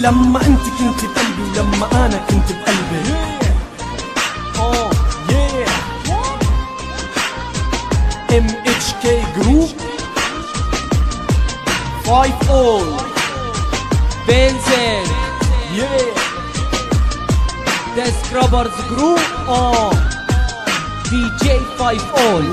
لما انت كنت بقلبي ولما انا كنت بقلبي. MHK Group 5 all بنزل The Scrubbers Group DJ 5 all.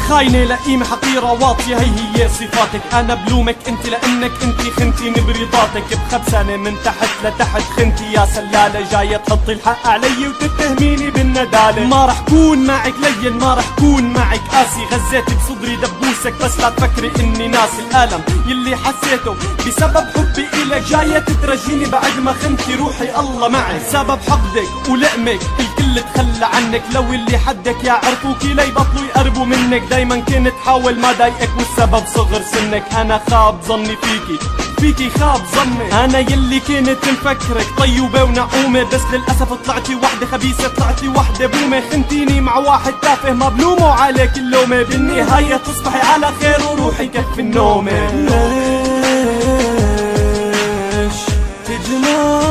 خاينة لئيمة حقيرة واطية هي صفاتك. انا بلومك انت لانك انت خنتيني برضاتك. بخبسانة من تحت لتحت خنتي يا سلالة، جاية تحطي الحق علي وتتهميني بالندالة. ما رح كون معك لين، ما رح كون معك قاسي. غزيتي بصدري دبوسك بس لا تفكري اني ناسي الالم يلي حسيته بسبب حبي الك. جاية تترجيني بعد ما خنتي روحي الله معك. سبب حقدك ولئمك الكل تخلى عنك. لو اللي حدك يعرفوكي ليبطلوا يقربوا منك. دايما كنت حاول ما ضايقك والسبب صغر سنك. انا خاب ظني فيكي خاب ظني. انا يلي كنت مفكرك طيوبة ونعومة، بس للأسف طلعتي وحدة خبيثة، طلعتي وحدة بومة. خنتيني مع واحد تافه ما بلومه عليك اللومة. بالنهاية تصبحي على خير وروحي كف النومة. ليش تجمع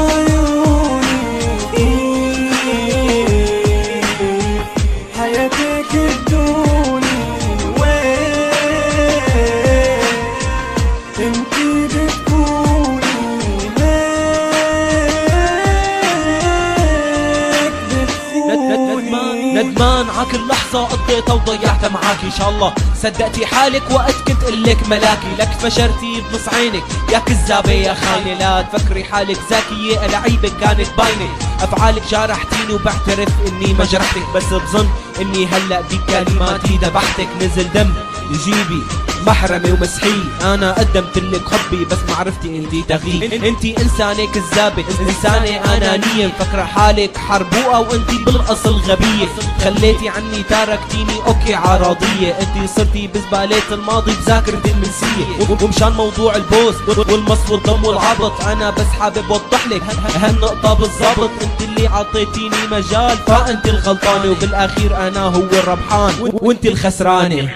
ندمان عكل لحظة قضيتها وضيعتها معاكي. ان شاء الله صدقتي حالك وقت كنت قلك ملاكي. لك فشرتي بنص عينك يا كذابة يا خاينة. لا تفكري حالك ذكية، لعيبك كانت باينة. افعالك جرحتيني وبعترف اني ما جرحتك، بس بظن اني هلا بكلماتي ذبحتك. نزل دم يجيبي محرمة ومسحي. انا قدمت لك حبي بس ما عرفتي انتي تاخديه. انتي انسانة كذابة، انسانة انانية، مفكرة حالك حربوقة وانتي بالاصل غبية. خليتي عني تاركتيني اوكي عراضية. انتي صرتي بزبالة الماضي بذاكرة المنسية. ومشان موضوع البوس والمص والضم والعبط انا بس حابب اوضح لك هالنقطة بالضبط. انت اللي عطيتيني مجال فانت الغلطانة، وبالاخير انا هو الربحان وانت الخسرانة.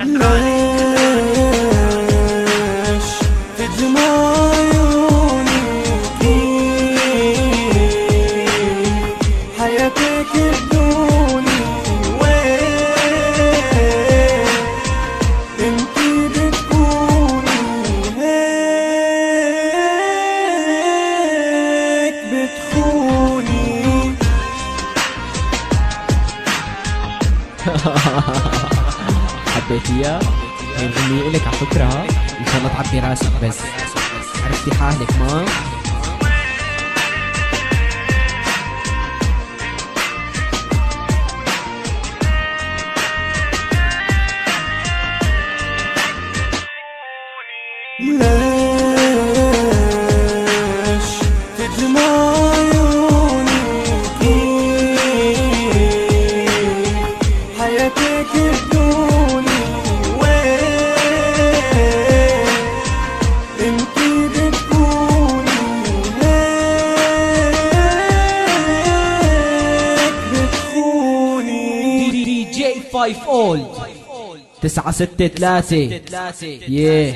حبيتيها؟ هي الأغنية إلك على فكرة، إن شاء الله تعبي راسك بس. عرفتي حالك ما؟ ليش تجمع عيوني حياتك بدوني؟ وين انتي بتكوني هيك بتخوني؟ DJ 5 all 963 yeah